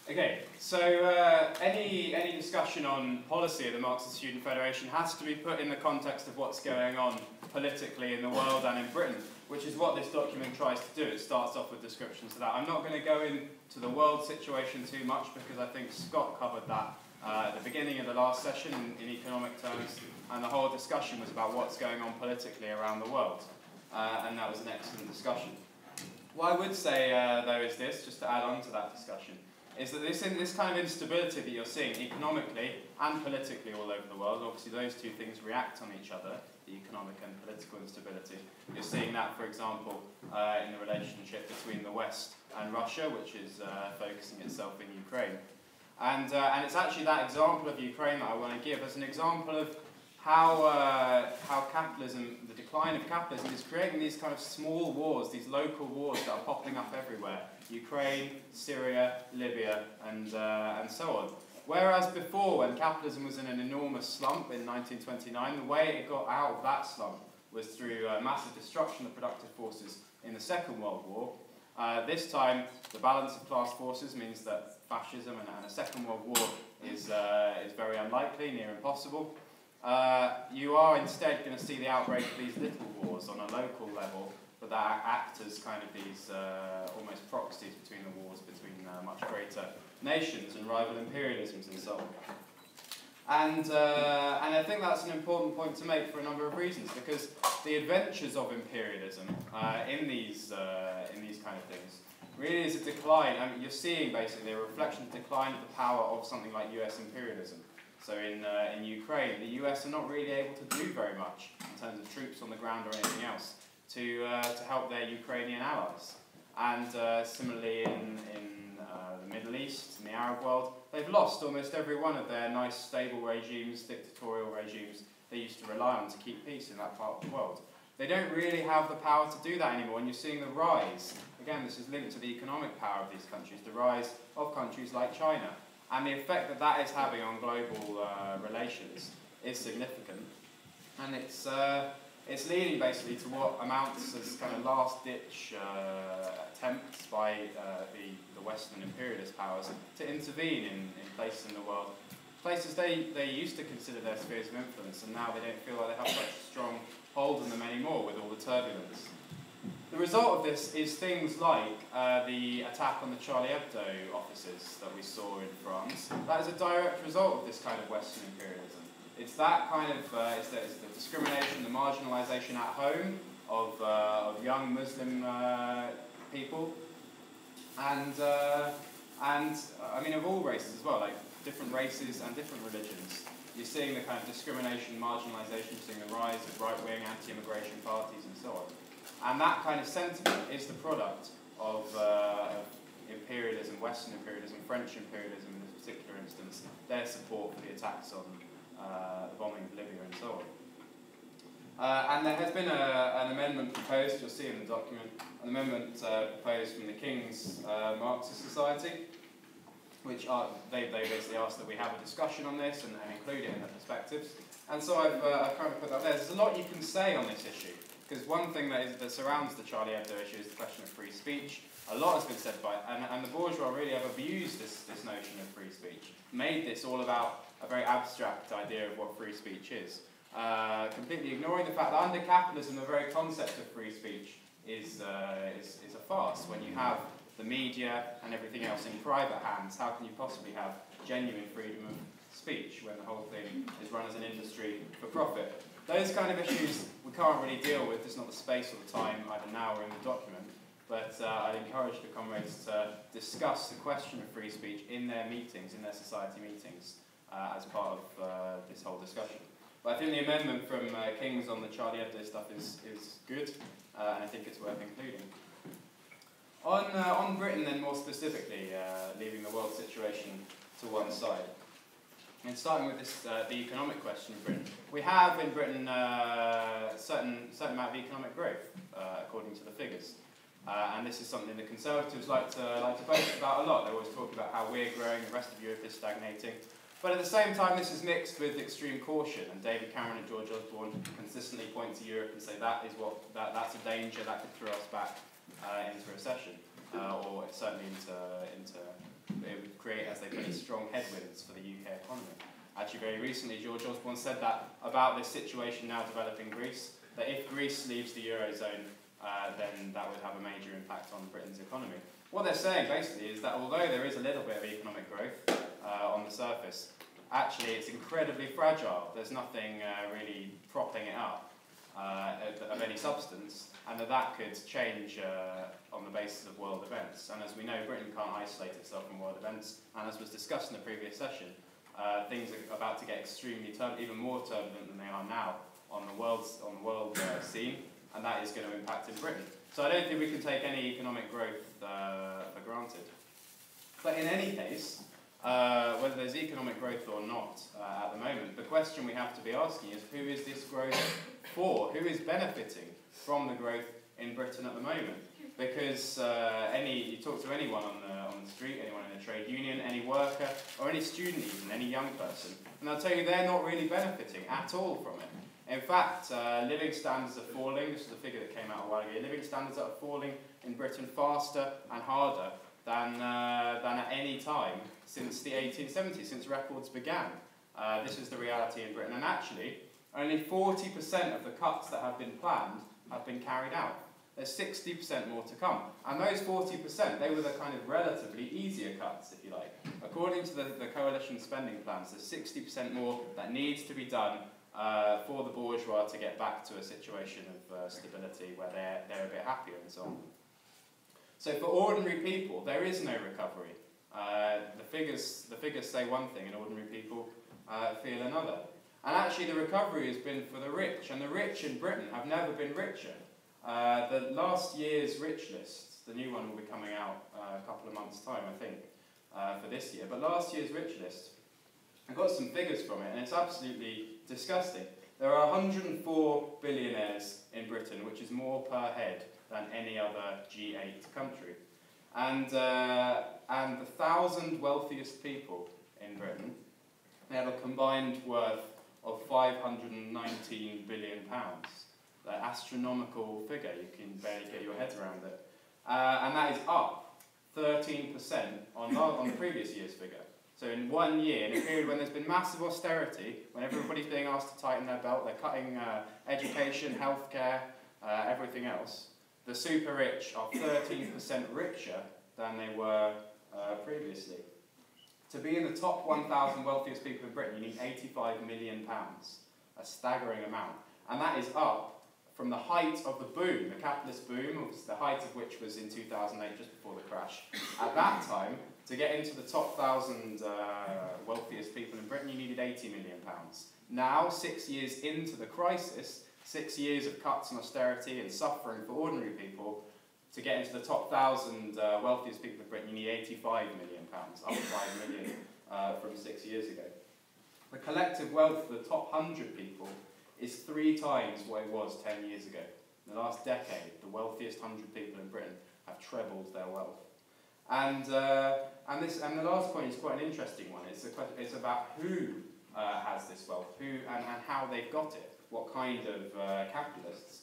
Okay, so any discussion on policy of the Marxist Student Federation has to be put in the context of what's going on politically in the world and in Britain, which is what this document tries to do. It starts off with descriptions of that. I'm not going to go into the world situation too much because I think Scott covered that at the beginning of the last session in economic terms, and the whole discussion was about what's going on politically around the world, and that was an excellent discussion. What I would say, though, is this, just to add on to that discussion, is that this kind of instability that you're seeing economically and politically all over the world, obviously those two things react on each other, the economic and political instability. You're seeing that, for example, in the relationship between the West and Russia, which is focusing itself in Ukraine. And it's actually that example of Ukraine that I want to give as an example of how capitalism, the decline of capitalism, is creating these kind of small wars, these local wars that are popping up everywhere. Ukraine, Syria, Libya, and so on. Whereas before, when capitalism was in an enormous slump in 1929, the way it got out of that slump was through massive destruction of productive forces in the Second World War. This time, the balance of class forces means that fascism and a Second World War is very unlikely, near impossible. You are instead going to see the outbreak of these little wars on a local level, but that act as kind of these almost proxies between the wars between much greater nations and rival imperialisms and so on. And I think that's an important point to make for a number of reasons, because the adventures of imperialism in these kind of things really is a decline. I mean, you're seeing basically a reflection of the decline of the power of something like US imperialism. So in Ukraine, the US are not really able to do very much in terms of troops on the ground or anything else to help their Ukrainian allies. And similarly in the Middle East, in the Arab world, they've lost almost every one of their nice stable regimes, dictatorial regimes they used to rely on to keep peace in that part of the world. They don't really have the power to do that anymore, and you're seeing the rise, again this is linked to the economic power of these countries, the rise of countries like China. And the effect that that is having on global relations is significant. And it's leading basically to what amounts as kind of last-ditch attempts by the Western imperialist powers to intervene in places in the world. Places they used to consider their spheres of influence, and now they don't feel like they have such a strong hold on them anymore with all the turbulence. The result of this is things like the attack on the Charlie Hebdo offices that we saw in France. That is a direct result of this kind of Western imperialism. It's that kind of, it's the discrimination, the marginalisation at home of young Muslim people, and I mean of all races as well, like different races and different religions. You're seeing the kind of discrimination, marginalisation, you're seeing the rise of right-wing anti-immigration parties and so on. And that kind of sentiment is the product of imperialism, Western imperialism, French imperialism in this particular instance, their support for the attacks on the bombing of Libya and so on. And there has been an amendment proposed, you'll see in the document, an amendment proposed from the King's Marxist Society, which they basically asked that we have a discussion on this and include it in the perspectives. And so I've kind of put that there. There's a lot you can say on this issue. Because one thing that surrounds the Charlie Hebdo issue is the question of free speech. A lot has been said by, and the bourgeois really have abused this notion of free speech, made this all about a very abstract idea of what free speech is, completely ignoring the fact that under capitalism the very concept of free speech is a farce. When you have the media and everything else in private hands, how can you possibly have genuine freedom of speech when the whole thing is run as an industry for profit? Those kind of issues we can't really deal with. There's not the space or the time either now or in the document. But I'd encourage the comrades to discuss the question of free speech in their meetings, in their society meetings, as part of this whole discussion. But I think the amendment from King's on the Charlie Hebdo stuff is good, and I think it's worth including. On Britain then more specifically, leaving the world situation to one side. And starting with this, the economic question in Britain, we have in Britain a certain amount of economic growth, according to the figures. And this is something the Conservatives like to boast about a lot. They always talk about how we're growing, the rest of Europe is stagnating. But at the same time, this is mixed with extreme caution. And David Cameron and George Osborne consistently point to Europe and say that's a danger that could throw us back into recession, or certainly into it would create, as they put it, strong headwinds for the UK economy. Actually, very recently, George Osborne said that about this situation now developing Greece, that if Greece leaves the Eurozone, then that would have a major impact on Britain's economy. What they're saying, basically, is that although there is a little bit of economic growth on the surface, actually it's incredibly fragile. There's nothing really propping it up of any substance, and that could change on the basis of world events. And as we know, Britain can't isolate itself from world events, and as was discussed in the previous session, things are about to get extremely even more turbulent than they are now on the world scene, and that is going to impact in Britain. So I don't think we can take any economic growth for granted. But in any case, whether there's economic growth or not at the moment, the question we have to be asking is, who is this growth for? Who is benefiting from the growth in Britain at the moment? Because you talk to anyone on the street, anyone in a trade union, any worker, or any student even, any young person, and they'll tell you they're not really benefiting at all from it. In fact, living standards are falling. This is a figure that came out a while ago. Living standards are falling in Britain faster and harder than at any time since the 1870s, since records began. This is the reality in Britain. And actually, only 40% of the cuts that have been planned have been carried out. There's 60% more to come. And those 40%, they were the kind of relatively easier cuts, if you like. According to the coalition spending plans, there's 60% more that needs to be done for the bourgeois to get back to a situation of stability where they're a bit happier and so on. So for ordinary people, there is no recovery. The figures say one thing, and ordinary people feel another. And actually, the recovery has been for the rich, and the rich in Britain have never been richer. The last year's rich list, the new one will be coming out a couple of months' time, I think, for this year. But last year's rich list, I got some figures from it, and it's absolutely disgusting. There are 104 billionaires in Britain, which is more per head than any other G8 country. And the 1,000 wealthiest people in Britain, they have a combined worth of £519 billion. An astronomical figure, you can barely get your heads around it. And that is up 13% on the previous year's figure. So in 1 year, in a period when there's been massive austerity, when everybody's being asked to tighten their belt, they're cutting education, healthcare, everything else, the super rich are 13% richer than they were previously. To be in the top 1,000 wealthiest people in Britain, you need £85 million, a staggering amount. And that is up from the height of the boom, the capitalist boom, the height of which was in 2008, just before the crash. At that time, to get into the top 1,000 wealthiest people in Britain, you needed £80 million. Now, 6 years into the crisis, 6 years of cuts and austerity and suffering for ordinary people, to get into the top 1,000 wealthiest people in Britain, you need £85 million, up 5 million from 6 years ago. The collective wealth of the top 100 people is 3 times what it was 10 years ago. In the last decade, the wealthiest 100 people in Britain have trebled their wealth. And the last point is quite an interesting one. It's about who has this wealth, who and how they've got it, what kind of capitalists.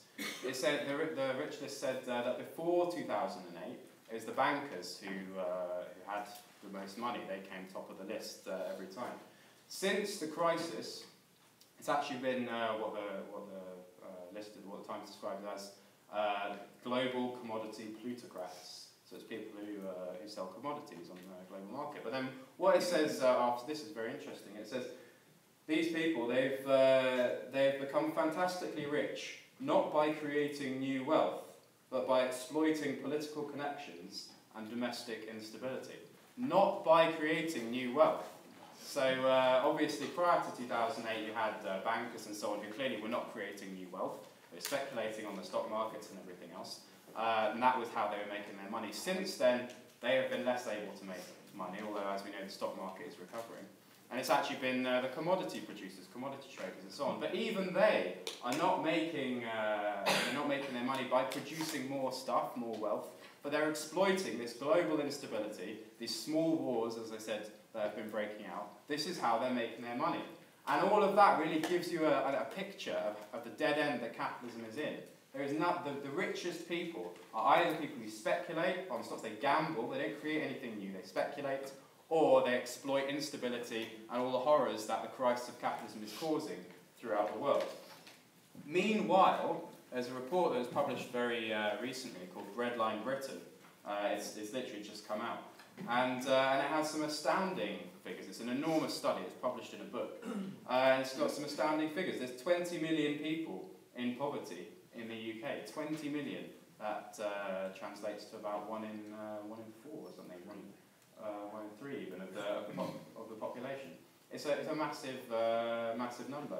It said the rich list said that before 2008, it was the bankers who had the most money. They came top of the list every time. Since the crisis, it's actually been what the Times described as global commodity plutocrats. So it's people who sell commodities on the global market. But then what it says after this is very interesting. It says these people, they've become fantastically rich, not by creating new wealth, but by exploiting political connections and domestic instability. Not by creating new wealth. So obviously prior to 2008 you had bankers and so on who clearly were not creating new wealth. They were speculating on the stock markets and everything else. And that was how they were making their money. Since then, they have been less able to make money, although as we know the stock market is recovering. And it's actually been the commodity producers, commodity traders and so on. But even they are not making their money by producing more stuff, more wealth, but they're exploiting this global instability, these small wars, as I said, that have been breaking out. This is how they're making their money. And all of that really gives you a picture of the dead end that capitalism is in. There is not the richest people are either people who speculate on stocks, they gamble, they don't create anything new, they speculate, or they exploit instability and all the horrors that the crisis of capitalism is causing throughout the world. Meanwhile, there's a report that was published very recently called Red Line Britain. It's literally just come out. And it has some astounding figures. It's an enormous study. It's published in a book. And it's got some astounding figures. There's 20 million people in poverty in the UK. 20 million. That translates to about 1 in 4 or something. 1 in 3 even of the population. It's a massive number.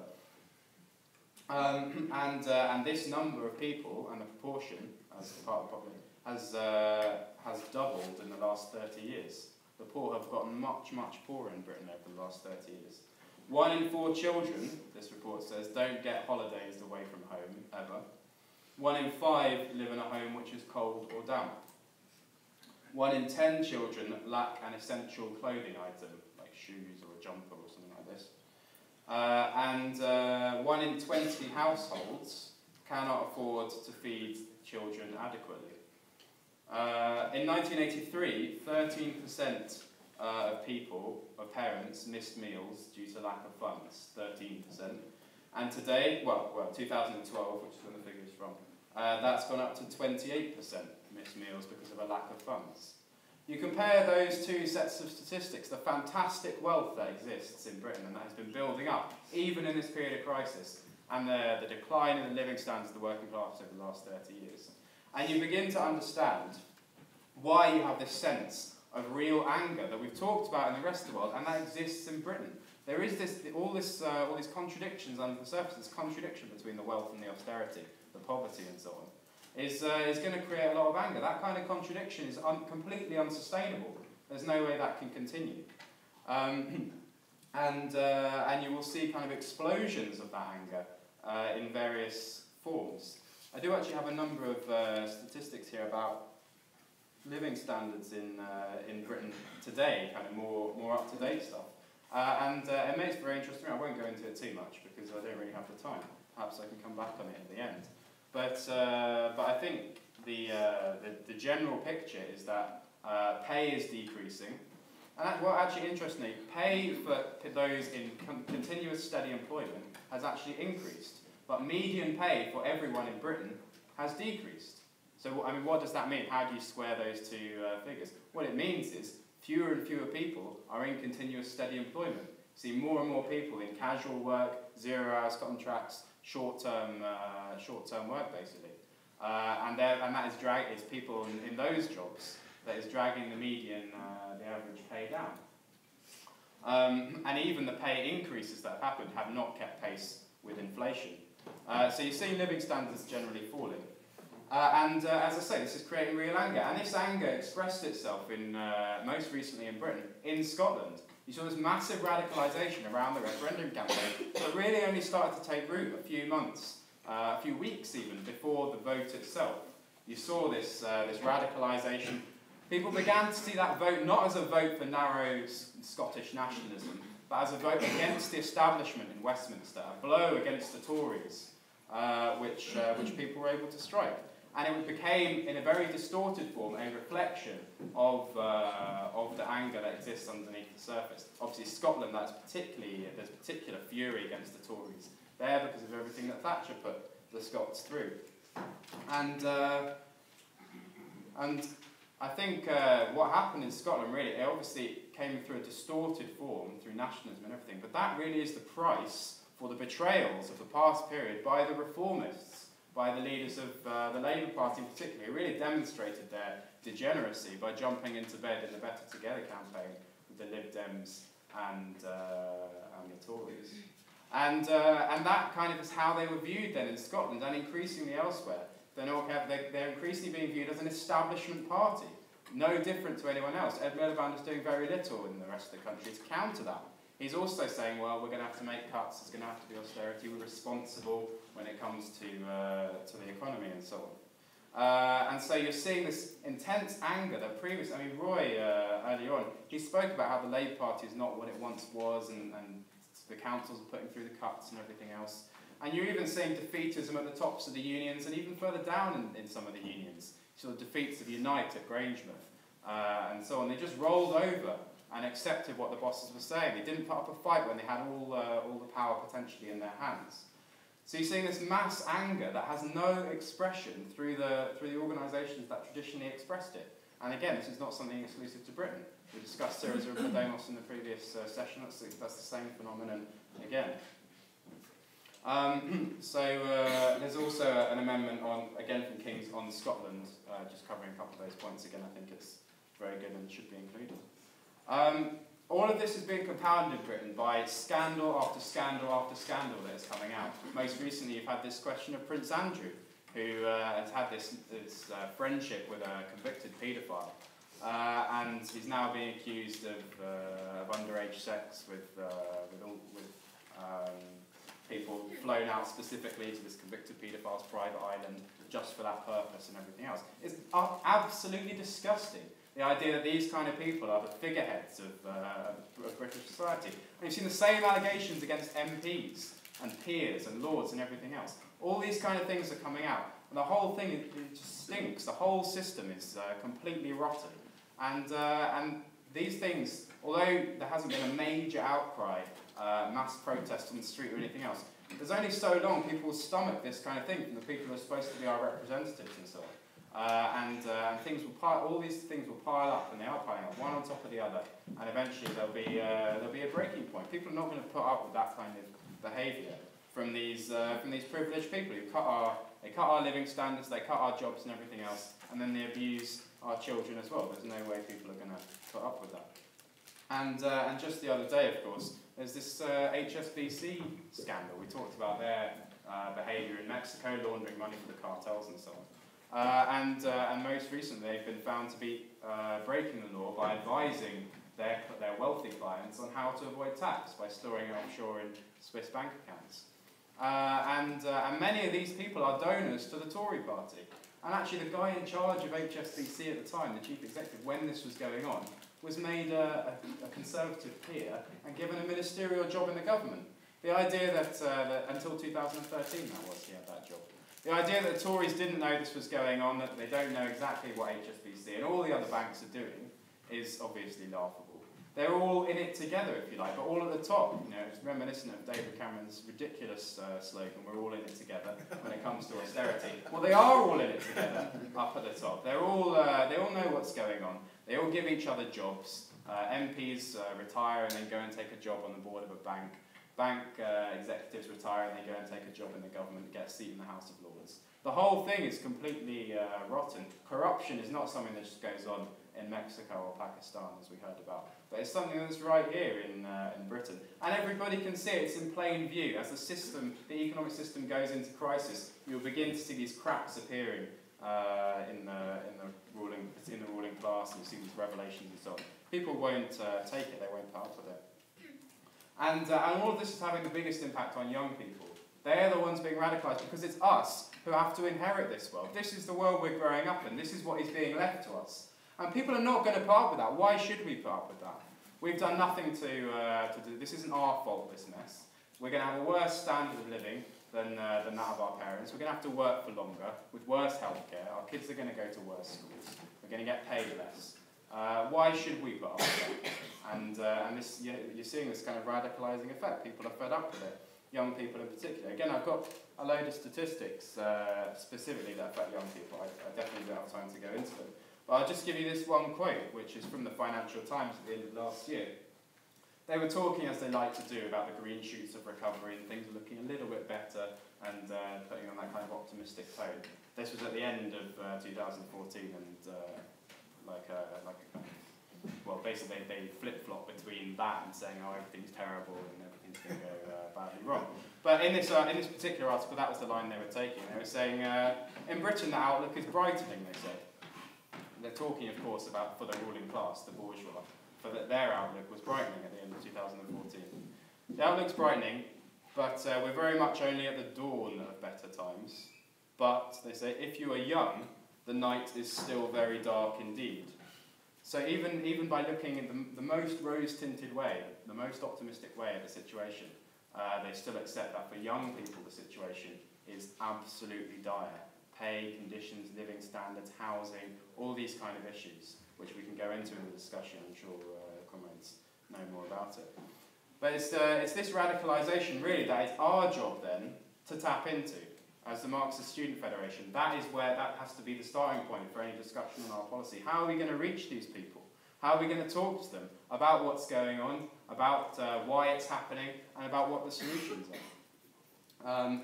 And this number of people and the proportion as part of the population has doubled in the last 30 years. The poor have gotten much, much poorer in Britain over the last 30 years. 1 in 4 children, this report says, don't get holidays away from home, ever. 1 in 5 live in a home which is cold or damp. 1 in 10 children lack an essential clothing item, like shoes or a jumper or something like this. And 1 in 20 households cannot afford to feed children adequately. In 1983, 13% of parents missed meals due to lack of funds, 13%. And today, well, 2012, which is when the figure is from, that's gone up to 28% missed meals because of a lack of funds. You compare those two sets of statistics, the fantastic wealth that exists in Britain and that has been building up, even in this period of crisis, and the decline in the living standards of the working class over the last 30 years. And you begin to understand why you have this sense of real anger that we've talked about in the rest of the world, and that exists in Britain. There is all these contradictions under the surface, this contradiction between the wealth and the austerity, the poverty and so on, is going to create a lot of anger. That kind of contradiction is completely unsustainable. There's no way that can continue. And you will see kind of explosions of that anger in various forms. I do actually have a number of statistics here about living standards in Britain today, kind of more up-to-date stuff. And it makes it very interesting. I won't go into it too much because I don't really have the time. Perhaps I can come back on it at the end. But I think the general picture is that pay is decreasing. And actually interestingly, pay for those in continuous steady employment has actually increased. But median pay for everyone in Britain has decreased. So, I mean, what does that mean? How do you square those two figures? What it means is fewer and fewer people are in continuous steady employment. See more and more people in casual work, 0-hours contracts, short-term work, basically. And that is people in those jobs that is dragging the median, the average pay down. And even the pay increases that have happened have not kept pace with inflation. So you see living standards generally falling. And as I say, this is creating real anger. And this anger expressed itself in, most recently in Britain, in Scotland. You saw this massive radicalisation around the referendum campaign that really only started to take root a few months, a few weeks even, before the vote itself. You saw this radicalisation. People began to see that vote not as a vote for narrow Scottish nationalism, but as a vote against the establishment in Westminster, a blow against the Tories, which people were able to strike. And it became, in a very distorted form, a reflection of the anger that exists underneath the surface. Obviously, Scotland, there's particular fury against the Tories there because of everything that Thatcher put the Scots through. And I think what happened in Scotland, really, it obviously came through a distorted form, through nationalism and everything, but that really is the price for the betrayals of the past period by the reformists, by the leaders of the Labour Party in particular, who really demonstrated their degeneracy by jumping into bed in the Better Together campaign with the Lib Dems and the Tories. And that kind of is how they were viewed then in Scotland and increasingly elsewhere. They're increasingly being viewed as an establishment party, no different to anyone else. Ed Miliband is doing very little in the rest of the country to counter that. He's also saying, well, we're going to have to make cuts, there's going to have to be austerity, we're responsible when it comes to the economy and so on. And so you're seeing this intense anger that previously, I mean, Roy, earlier on, he spoke about how the Labour Party is not what it once was and the councils are putting through the cuts and everything else. And you're even seeing defeatism at the tops of the unions and even further down in some of the unions. So the defeats of Unite at Grangemouth and so on. They just rolled over and accepted what the bosses were saying. They didn't put up a fight when they had all the power potentially in their hands. So you're seeing this mass anger that has no expression through the organisations that traditionally expressed it. And again, this is not something exclusive to Britain. We discussed Syriza and Podemos in the previous session. That's the same phenomenon again. There's also an amendment on, again from King's, on Scotland, just covering a couple of those points. Again, I think it's very good and should be included. All of this is being compounded in Britain by scandal after scandal after scandal that is coming out. Most recently, you've had this question of Prince Andrew, who has had this friendship with a convicted paedophile. And he's now being accused of underage sex with people flown out specifically to this convicted paedophile's private island just for that purpose and everything else. It's absolutely disgusting, the idea that these kind of people are the figureheads of British society. And you've seen the same allegations against MPs and peers and lords and everything else. All these kind of things are coming out. And the whole thing, it just stinks. The whole system is completely rotten. And these things, although there hasn't been a major outcry, mass protest on the street or anything else, there's only so long people will stomach this kind of thing from the people who are supposed to be our representatives and so on. And things will all these things will pile up, and they are piling up, one on top of the other, and eventually there'll be a breaking point. People are not going to put up with that kind of behaviour from these privileged people who they cut our living standards, they cut our jobs and everything else, and then they abuse our children as well. There's no way people are going to put up with that. And just the other day, of course, there's this HSBC scandal. We talked about their behaviour in Mexico, laundering money for the cartels and so on. And most recently, they've been found to be breaking the law by advising their wealthy clients on how to avoid tax by storing it offshore in Swiss bank accounts. And many of these people are donors to the Tory party. And actually, the guy in charge of HSBC at the time, the chief executive, when this was going on, was made a Conservative peer and given a ministerial job in the government. The idea that until 2013, he had that job. The idea that the Tories didn't know this was going on, that they don't know exactly what HSBC and all the other banks are doing, is obviously laughable. They're all in it together, if you like, but all at the top. You know, it's reminiscent of David Cameron's ridiculous slogan, "We're all in it together," when it comes to austerity. Well, they are all in it together up at the top. They all know what's going on. They all give each other jobs. MPs retire and then go and take a job on the board of a bank. Bank executives retire and they go and take a job in the government, get a seat in the House of Lords. The whole thing is completely rotten. Corruption is not something that just goes on in Mexico or Pakistan, as we heard about, but it's something that's right here in Britain. And everybody can see it. It's in plain view. As the economic system goes into crisis, you'll begin to see these cracks appearing in the ruling class, and you see these revelations and so on. People won't take it. They won't put up with it. And all of this is having the biggest impact on young people. They're the ones being radicalised because it's us who have to inherit this world. This is the world we're growing up in. This is what is being left to us. And people are not going to put up with that. Why should we put up with that? We've done nothing to do. This isn't our fault, this mess. We're going to have a worse standard of living than that of our parents. We're going to have to work for longer with worse healthcare. Our kids are going to go to worse schools. We're going to get paid less. Why should we put up with that? And this, you're seeing this kind of radicalising effect. People are fed up with it. Young people in particular. Again, I've got a load of statistics specifically that affect young people. I definitely don't have time to go into them. But I'll just give you this one quote, which is from the Financial Times at the end of last year. They were talking, as they like to do, about the green shoots of recovery and things were looking a little bit better and putting on that kind of optimistic tone. This was at the end of 2014 and basically they flip-flop between that and saying, oh, everything's terrible and everything's going to go badly wrong. But in this particular article, that was the line they were taking. They were saying, in Britain, the outlook is brightening, they said. They're talking, of course, about for the ruling class, the bourgeois, for their outlook was brightening at the end of 2014. The outlook's brightening, but we're very much only at the dawn of better times. But, they say, if you are young, the night is still very dark indeed. So even by looking at the most rose-tinted way, the most optimistic way at the situation, they still accept that for young people the situation is absolutely dire. Pay, conditions, living standards, housing, all these kind of issues, which we can go into in the discussion, I'm sure comrades know more about it. But it's this radicalisation, really, that is our job, then, to tap into as the Marxist Student Federation. That is where that has to be the starting point for any discussion on our policy. How are we going to reach these people? How are we going to talk to them about what's going on, about why it's happening, and about what the solutions are?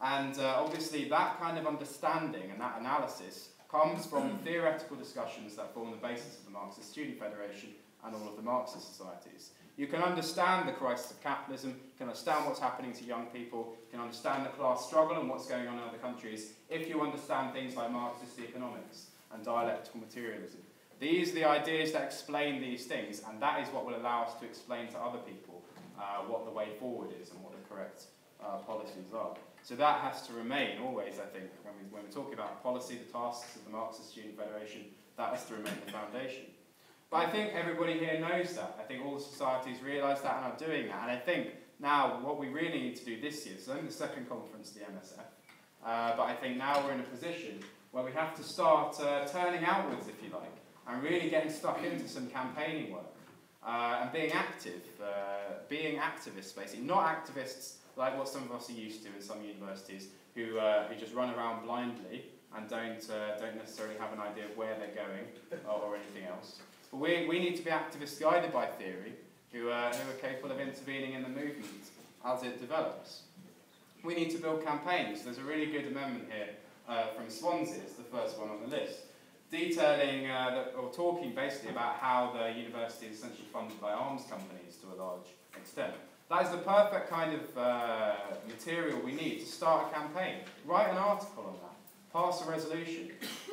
Obviously, that kind of understanding and that analysis comes from the theoretical discussions that form the basis of the Marxist Student Federation and all of the Marxist societies. You can understand the crisis of capitalism, you can understand what's happening to young people, you can understand the class struggle and what's going on in other countries if you understand things like Marxist economics and dialectical materialism. These are the ideas that explain these things, and that is what will allow us to explain to other people what the way forward is and what the correct policies are. So that has to remain always, I think, when we're talking about policy, the tasks of the Marxist Student Federation, that has to remain the foundation. But I think everybody here knows that. I think all the societies realise that and are doing that. And I think now what we really need to do this year, so only the second conference, the MSF, but I think now we're in a position where we have to start turning outwards, if you like, and really getting stuck into some campaigning work and being active, being activists, basically. Not activists like what some of us are used to in some universities who just run around blindly and don't necessarily have an idea of where they're going or anything else. But we need to be activists guided by theory who are capable of intervening in the movement as it develops. We need to build campaigns. There's a really good amendment here from Swansea, it's the first one on the list, detailing or talking basically about how the university is essentially funded by arms companies to a large extent. That is the perfect kind of material we need to start a campaign. Write an article on that, pass a resolution,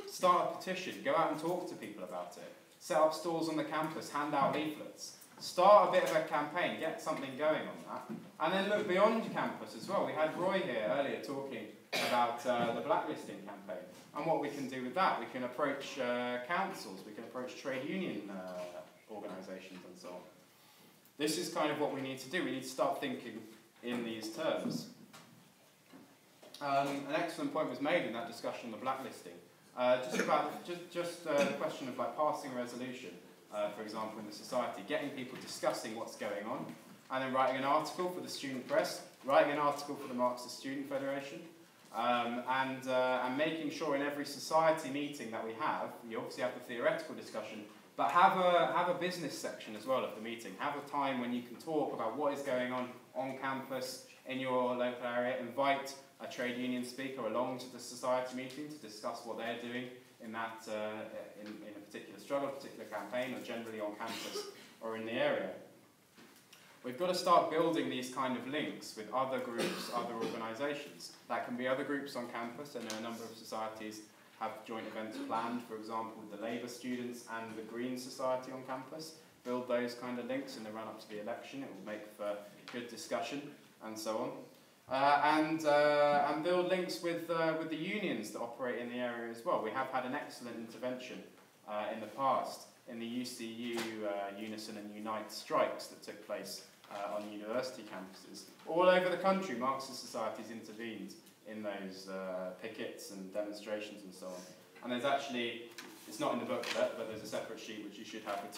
start a petition, go out and talk to people about it. Set up stalls on the campus, hand out leaflets. Start a bit of a campaign, get something going on that. And then look beyond campus as well. We had Roy here earlier talking about the blacklisting campaign and what we can do with that. We can approach councils, we can approach trade union organisations and so on. This is kind of what we need to do. We need to start thinking in these terms. An excellent point was made in that discussion on the blacklisting. The question of like passing a resolution, for example, in the society, getting people discussing what's going on, and then writing an article for the student press, writing an article for the Marxist Student Federation, and making sure in every society meeting that we have, you obviously have the theoretical discussion, but have a business section as well of the meeting. Have a time when you can talk about what is going on campus, in your local area, invite a trade union speaker along to the society meeting to discuss what they're doing in that in a particular struggle, a particular campaign, or generally on campus or in the area. We've got to start building these kind of links with other groups, other organisations. That can be other groups on campus, and a number of societies have joint events planned, for example, with the Labour students and the Green Society on campus. Build those kind of links in the run-up to the election. It will make for good discussion and so on. And build links with the unions that operate in the area as well. We have had an excellent intervention in the past in the UCU Unison and Unite strikes that took place on university campuses. All over the country, Marxist societies intervened in those pickets and demonstrations and so on. And there's actually, it's not in the booklet, but there's a separate sheet which you should have with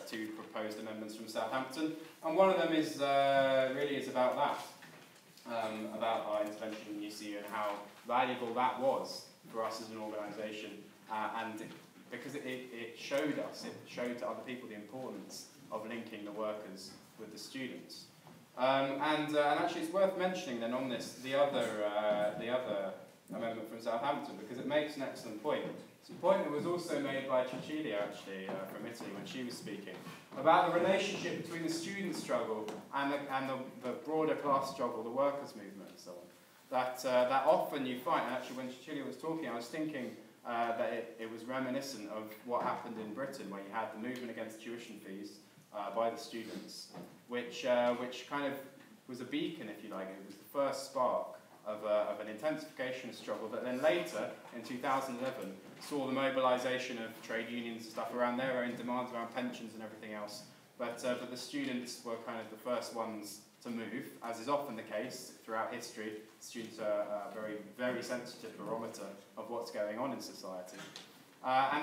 two proposed amendments from Southampton. And one of them is really is about that. About our intervention in UCU and how valuable that was for us as an organisation, and because it showed us, it showed to other people the importance of linking the workers with the students. And actually it's worth mentioning then on this, the other amendment from Southampton, because it makes an excellent point. It's a point that was also made by Cecilia, actually, from Italy when she was speaking, about the relationship between the student struggle and the broader class struggle, the workers' movement and so on. That often you find, and actually when Cecilia was talking, I was thinking that it was reminiscent of what happened in Britain, where you had the movement against tuition fees by the students, which kind of was a beacon, if you like. It was the first spark of an intensification struggle that then later, in 2011, saw the mobilisation of trade unions and stuff around their own demands around pensions and everything else. But the students were kind of the first ones to move, as is often the case throughout history. Students are a very, very sensitive barometer of what's going on in society. And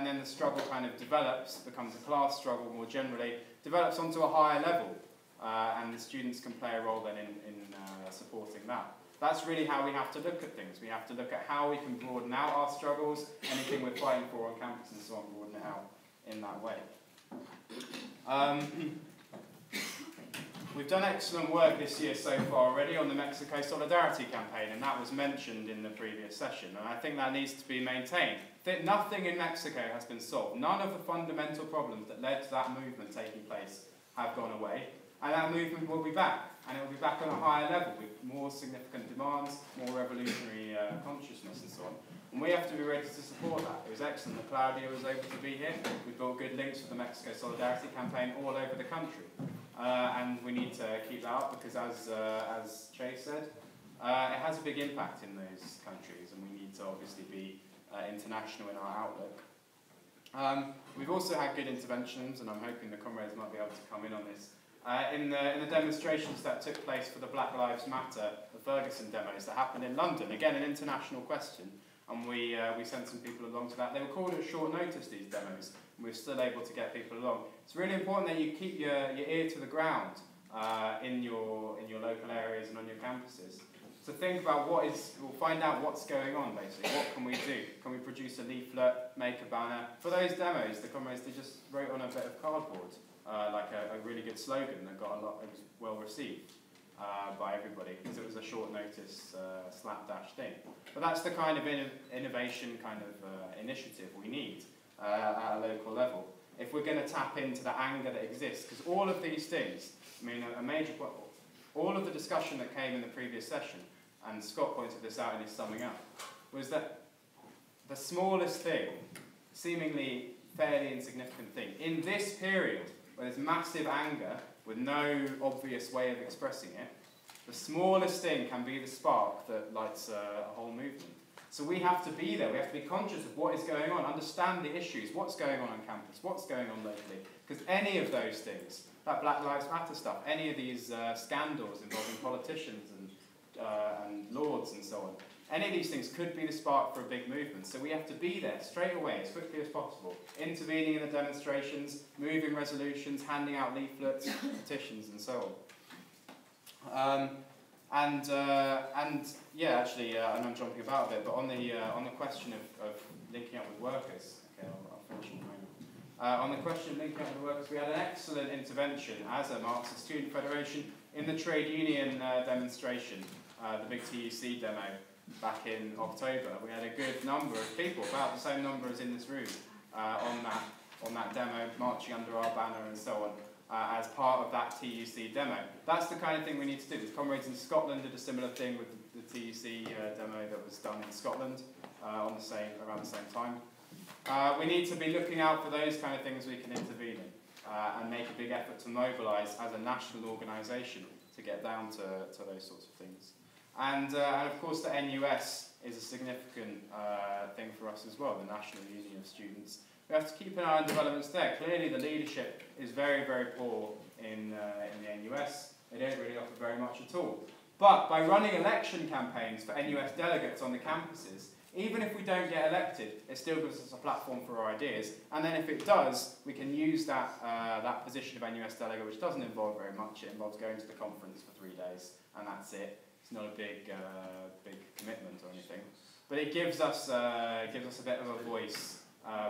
then the struggle kind of develops, becomes a class struggle more generally, develops onto a higher level, and the students can play a role then in supporting that. That's really how we have to look at things. We have to look at how we can broaden out our struggles, anything we're fighting for on campus and so on, broaden it out in that way. We've done excellent work this year so far already on the Mexico Solidarity campaign, and that was mentioned in the previous session, and I think that needs to be maintained. Nothing in Mexico has been solved. None of the fundamental problems that led to that movement taking place have gone away, and that movement will be back, and it will be back on a higher level with more significant demands, more revolutionary consciousness and so on. And we have to be ready to support that. It was excellent that Claudia was able to be here. We built good links for the Mexico Solidarity campaign all over the country. And we need to keep that up because, as Chase said, it has a big impact in those countries, and we need to obviously be international in our outlook. We've also had good interventions, and I'm hoping the comrades might be able to come in on this. In the demonstrations that took place for the Black Lives Matter, the Ferguson demos that happened in London, again an international question, and we sent some people along to that. They were called at short notice, these demos, and we were still able to get people along. It's really important that you keep your ear to the ground in your local areas and on your campuses. So think about we'll find out what's going on basically. What can we do? Can we produce a leaflet, make a banner? For those demos, the comrades, they just wrote on a bit of cardboard, like a really good slogan that got it was well received by everybody, because it was a short notice slapdash thing. But that's the kind of innovation kind of initiative we need at a local level. If we're going to tap into the anger that exists, because all of these things, I mean, all of the discussion that came in the previous session, and Scott pointed this out in his summing up, was that the smallest thing, seemingly fairly insignificant thing, in this period, where there's massive anger with no obvious way of expressing it, the smallest thing can be the spark that lights a whole movement. So we have to be there, we have to be conscious of what is going on, understand the issues, what's going on campus, what's going on locally, because any of those things, that Black Lives Matter stuff, any of these scandals involving politicians and lords and so on, any of these things could be the spark for a big movement. So we have to be there straight away, as quickly as possible, intervening in the demonstrations, moving resolutions, handing out leaflets, petitions and so on. And yeah, actually, I know I'm jumping about a bit, but on the question of linking up with workers, okay, I'll finish in a moment. On the question of linking up with workers, we had an excellent intervention as a Marxist Student Federation in the trade union demonstration, the big TUC demo back in October. We had a good number of people, about the same number as in this room, on that demo, marching under our banner and so on. As part of that TUC demo. That's the kind of thing we need to do. The comrades in Scotland did a similar thing with the TUC demo that was done in Scotland around the same time. We need to be looking out for those kind of things we can intervene in and make a big effort to mobilise as a national organisation to get down to those sorts of things. And of course the NUS is a significant thing for us as well, the National Union of Students. We have to keep an eye on developments there. Clearly the leadership is very, very poor in the NUS. They don't really offer very much at all. But by running election campaigns for NUS delegates on the campuses, even if we don't get elected, it still gives us a platform for our ideas. And then if it does, we can use that position of NUS delegate, which doesn't involve very much. It involves going to the conference for 3 days, and that's it. It's not a big commitment or anything. But it gives us a bit of a voice.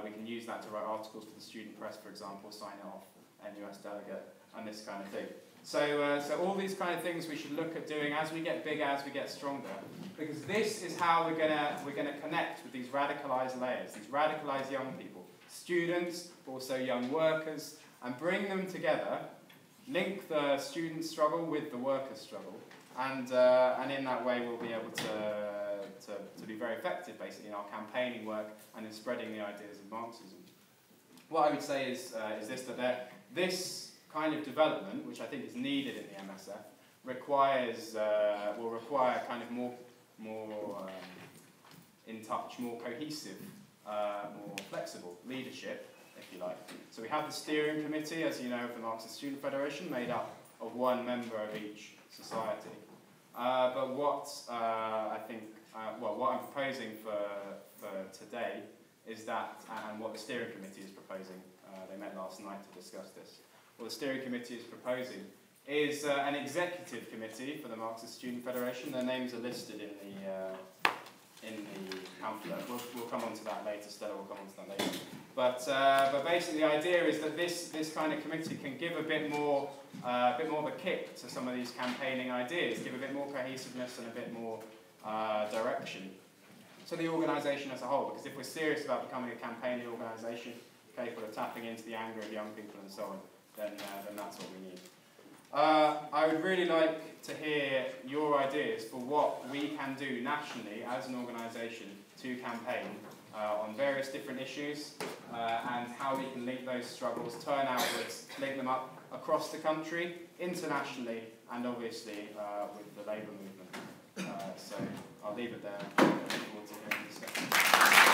We can use that to write articles for the student press, for example, sign it off, NUS delegate, and this kind of thing. So all these kind of things we should look at doing as we get bigger, as we get stronger, because this is how we're gonna connect with these radicalised layers, these radicalised young people, students, but also young workers, and bring them together, link the student struggle with the workers' struggle, and in that way we'll be able to be very effective, basically, in our campaigning work and in spreading the ideas of Marxism. What I would say is this, that this kind of development, which I think is needed in the MSF, will require kind of more in touch, more cohesive, more flexible leadership, if you like. So we have the steering committee, as you know, of the Marxist Student Federation, made up of one member of each society. But what I think, what I'm proposing for today is that, and what the steering committee is proposing, they met last night to discuss this, what the steering committee is proposing is an executive committee for the Marxist Student Federation. Their names are listed in the pamphlet. We'll come on to that later, Stella will come on to that later. But basically the idea is that this kind of committee can give a bit more of a kick to some of these campaigning ideas, give a bit more cohesiveness and a bit more direction to the organisation as a whole, because if we're serious about becoming a campaigning organisation capable of tapping into the anger of young people and so on, then that's what we need. I would really like to hear your ideas for what we can do nationally as an organisation to campaign on various different issues and how we can link those struggles, turn outwards, link them up across the country, internationally, and obviously with the labour movement. So I'll leave it there. Looking forward to hearing the discussion.